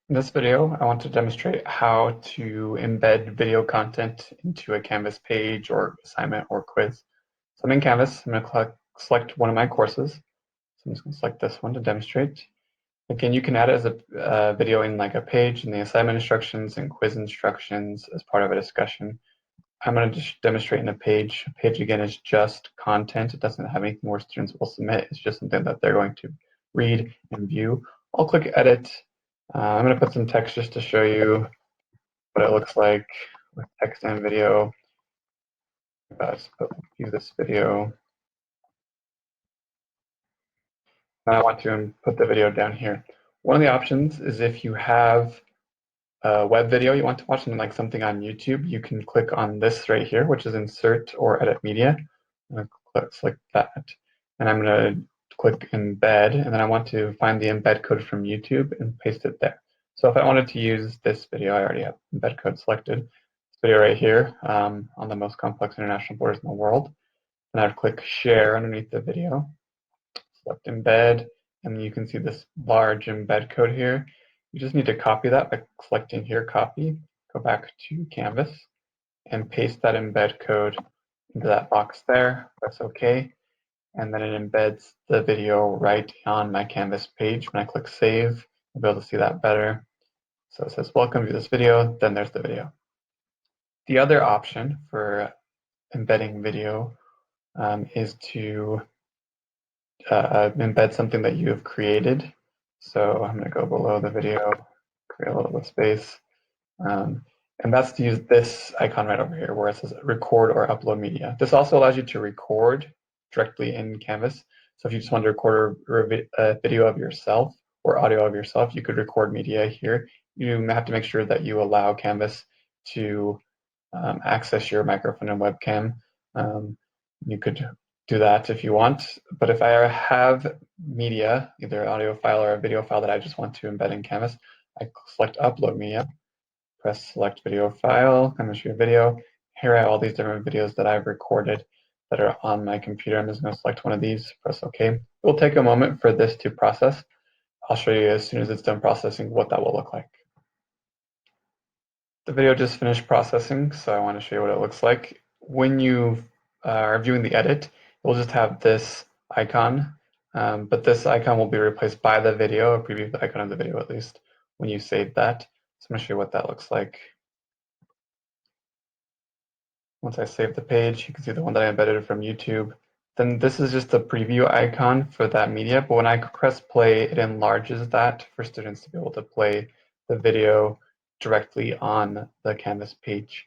In this video, I want to demonstrate how to embed video content into a Canvas page or assignment or quiz. So I'm in Canvas. I'm going to select one of my courses. So I'm just going to select this one to demonstrate. Again, you can add it as a video in like a page in the assignment instructions and quiz instructions as part of a discussion. I'm going to just demonstrate in a page. A page, again, is just content. It doesn't have anything where students will submit. It's just something that they're going to read and view. I'll click Edit. I'm going to put some text just to show you what it looks like with text and video. Let's view this video. And I want to put the video down here. One of the options is if you have a web video you want to watch, something on YouTube, you can click on this right here, which is Insert or Edit Media. I'm going to select that. And I'm going to click Embed, and then I want to find the embed code from YouTube and paste it there. So if I wanted to use this video, I already have embed code selected. This video right here on the most complex international borders in the world. And I'd click Share underneath the video, select Embed, and you can see this large embed code here. You just need to copy that by selecting here, Copy, go back to Canvas, and paste that embed code into that box there. Press OK, and then it embeds the video right on my Canvas page. When I click Save, I'll be able to see that better. So it says, welcome to this video, then there's the video. The other option for embedding video is to embed something that you have created. So I'm going to go below the video, create a little bit of space. And that's to use this icon right over here where it says record or upload media. This also allows you to record directly in Canvas. So if you just want to record a video of yourself or audio of yourself, you could record media here. You have to make sure that you allow Canvas to access your microphone and webcam. You could do that if you want, but if I have media, either an audio file or a video file that I just want to embed in Canvas, I select Upload Media, press Select Video File, I'm going to show you a video. Here I have all these different videos that I've recorded that are on my computer. I'm just going to select one of these, press OK. It will take a moment for this to process. I'll show you as soon as it's done processing what that will look like. The video just finished processing, so I want to show you what it looks like. When you are viewing the edit, we'll just have this icon, but this icon will be replaced by the video, a preview of the icon of the video at least, when you save that. So I'm going to show you what that looks like. Once I save the page, you can see the one that I embedded from YouTube. Then this is just a preview icon for that media, but when I press play, it enlarges that for students to be able to play the video directly on the Canvas page.